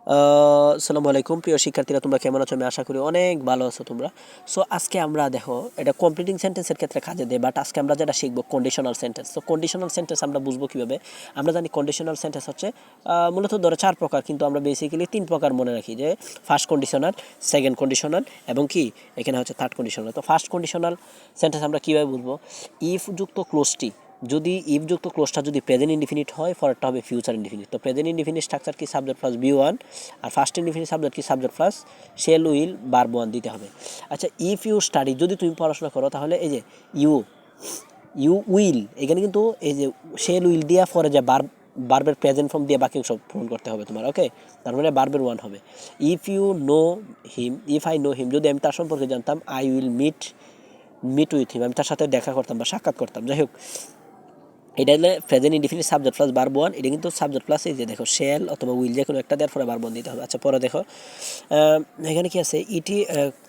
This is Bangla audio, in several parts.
আসসালামু আলাইকুম প্রিয় শিক্ষার্থীরা, তোমরা কেমন আছো? আমি আশা করি অনেক ভালো আছো তোমরা। সো আজকে আমরা দেখো এটা কমপ্লিটিং সেন্টেন্সের ক্ষেত্রে কাজে দেয়, বাট আজকে আমরা যেটা শিখবো কন্ডিশনাল সেন্টেন্স। তো কন্ডিশনাল সেন্টেন্স আমরা বুঝবো কীভাবে? আমরা জানি কন্ডিশনাল সেন্টেন্স হচ্ছে মূলত ধরো 4 প্রকার, কিন্তু আমরা বেসিক্যালি 3 প্রকার মনে রাখি, যে ফার্স্ট কন্ডিশনাল, সেকেন্ড কন্ডিশনাল এবং কি এখানে হচ্ছে থার্ড কন্ডিশনাল। তো ফার্স্ট কন্ডিশনাল সেন্টেন্স আমরা কীভাবে বুঝবো? ইফ যুক্ত ক্লোজটি, যদি ইফ যুক্ত ক্লোজটা যদি প্রেজেন্ট ইনডিফিনিট হয়, পরেরটা হবে ফিউচার ইনডিফিনিট। তো প্রেজেন্ট ইনডিফিনিট স্ট্রাকচার কি? সাবজেক্ট প্লাস বি ওয়ান, আর ফার্স্ট ইনডিফিনিট সাবজেক্ট কি? Subject plus shell will verb one দিতে হবে। আচ্ছা, ইফ ইউ স্টাডি, যদি তুমি পড়াশোনা করো, তাহলে এই যে ইউ ইউ উইল, এখানে কিন্তু এই যে শেল উইল দিয়া পরে যে বার্বের প্রেজেন্ট ফর্ম দিয়ে বাক্যাংশ পূরণ করতে হবে তোমার। ওকে, তার মানে বার্বের ওয়ান হবে। If you know him, if I know him, যদি আমি তার সম্পর্কে জানতাম, I will meet with him, আমি তার সাথে দেখা করতাম বা সাক্ষাৎ করতাম। যাই হোক, এটা হলে present indefinite subject plus verb one. এটা কিন্তু সাবজেক্ট প্লাস এই যে দেখো শেল অথবা উইল, যে কোনো একটা দেওয়ার পরে ভার্ব ওয়ান দিতে হবে। আচ্ছা, পরে দেখো এখানে কি আছে? ইটি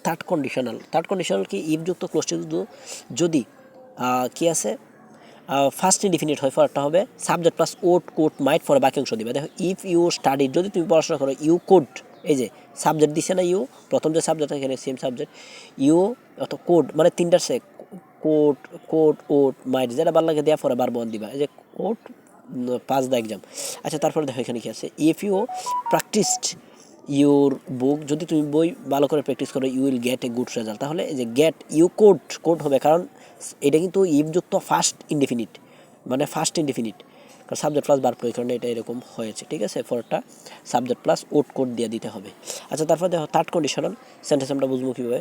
থার্ড কন্ডিশনাল। থার্ড কন্ডিশনাল কি? ইফ যুক্ত ক্লোজটি যদি কি আছে ফার্স্ট ইনডিফিনিট হয়, পরেরটা হবে সাবজেক্ট প্লাস ওট কোট মাইট পরে বাক্যাংশ দিবে। দেখো, ইফ ইউ স্টাডি, যদি তুমি পড়াশোনা করো, ইউ কোড, এই যে সাবজেক্ট দিছে না ইউ, প্রথম যে সাবজেক্ট এখানে সেম সাবজেক্ট ইউ, অত কোড মানে তিনটার সে কোট কোট ওট মাইট, যেটা ভালো লাগে দেওয়া পরে ভার্ব ওয়ান দিবা। এই যে কোট পাস দ্য এক্সাম। আচ্ছা, তারপরে দেখো এখানে কি আছে? If you practised your book, যদি তুমি বই ভালো করে প্র্যাকটিস করো, you will get a good result. তাহলে এই যে গেট, ইউ কোড হবে, কারণ এটা কিন্তু ইফযুক্ত ফার্স্ট ইনডিফিনিট, মানে ফার্স্ট ইনডিফিনিট, কারণ সাবজেক্ট প্লাস ভার্ব, এই কারণে এটা এরকম হয়েছে। ঠিক আছে, ফরটা সাবজেক্ট প্লাস ওট কোড দিয়ে দিতে হবে। আচ্ছা, তারপর দেখো থার্ড কন্ডিশনাল সেন্টেন্স আমরা বুঝবো কীভাবে?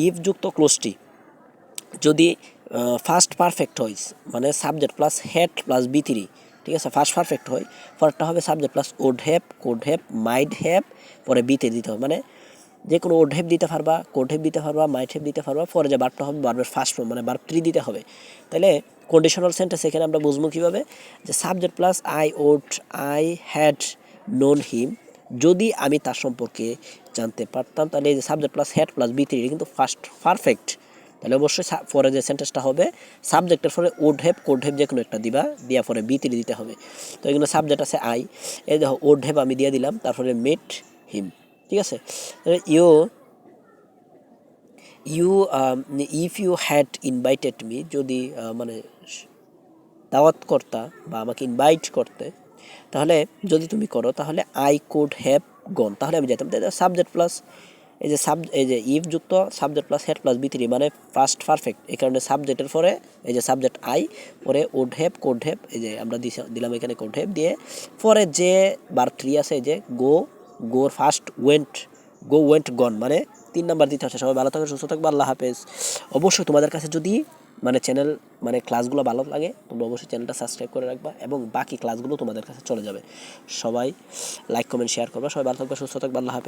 ইফযুক্ত ক্লোজটি যদি ফার্স্ট পারফেক্ট হয়, মানে subject plus had plus B three, ঠিক আছে, ফার্স্ট পারফেক্ট হয়, পরেরটা হবে subject plus could have might have, পরে বিতে দিতে হবে। মানে যে কোনো ওড হ্যাভ দিতে পারবা, কোড হ্যাভ দিতে পারবা, মাইট হ্যাভ দিতে পারবা, পরে যে ভার্বটা হবে ভার্বের ফার্স্ট ফর্ম, মানে ভার্ব থ্রি দিতে হবে। তাহলে কন্ডিশনাল সেন্টেন্স এখানে আমরা বুঝবো কীভাবে? যে subject plus I had known him, যদি আমি তার সম্পর্কে জানতে পারতাম, তাহলে এই যে subject plus had plus B three, কিন্তু ফার্স্ট পারফেক্ট। তাহলে অবশ্যই পরে যে সেন্টেন্সটা হবে সাবজেক্টের পরে ওড হ্যাভ কোড হ্যাভ যে কোনো একটা দিবা, দিয়া পরে বি থ্রি দিতে হবে। তো এখানে সাবজেক্ট আছে আই, এই দেখো ওড হ্যাভ আমি দিয়ে দিলাম, তারপরে মেট হিম। ঠিক আছে, you you if you had invited me, যদি মানে দাওয়াত করতা বা আমাকে ইনভাইট করতে, তাহলে যদি তুমি করো, তাহলে আই কুড হ্যাভ গন, তাহলে আমি যেতাম। সাবজেক্ট প্লাস এই যে ইফ যুক্ত subject plus had plus B three, মানে ফার্স্ট পারফেক্ট, এই কারণে সাবজেক্টের পরে এই যে সাবজেক্ট আই, পরে উড হ্যাভ কোড হ্যাভ, এই যে আমরা দিলাম এখানে কোড হ্যাভ দিয়ে, পরে যে বার থ্রি আছে, এই যে গোর ফার্স্ট ওয়েন্ট গন, মানে 3 নাম্বার দিতে হচ্ছে। সবাই ভালো থাকবে, সুস্থ থাকবে, আল্লাহ হাফেজ। অবশ্যই তোমাদের কাছে যদি মানে চ্যানেল মানে ক্লাসগুলো ভালো লাগে, তোমরা অবশ্যই চ্যানেলটা সাবস্ক্রাইব করে রাখবা এবং বাকি ক্লাসগুলো তোমাদের কাছে চলে যাবে। সবাই লাইক কমেন্ট শেয়ার করবা। সবাই ভালো থাকবে, সুস্থ থাকবে, আল্লাহ হাফেজ।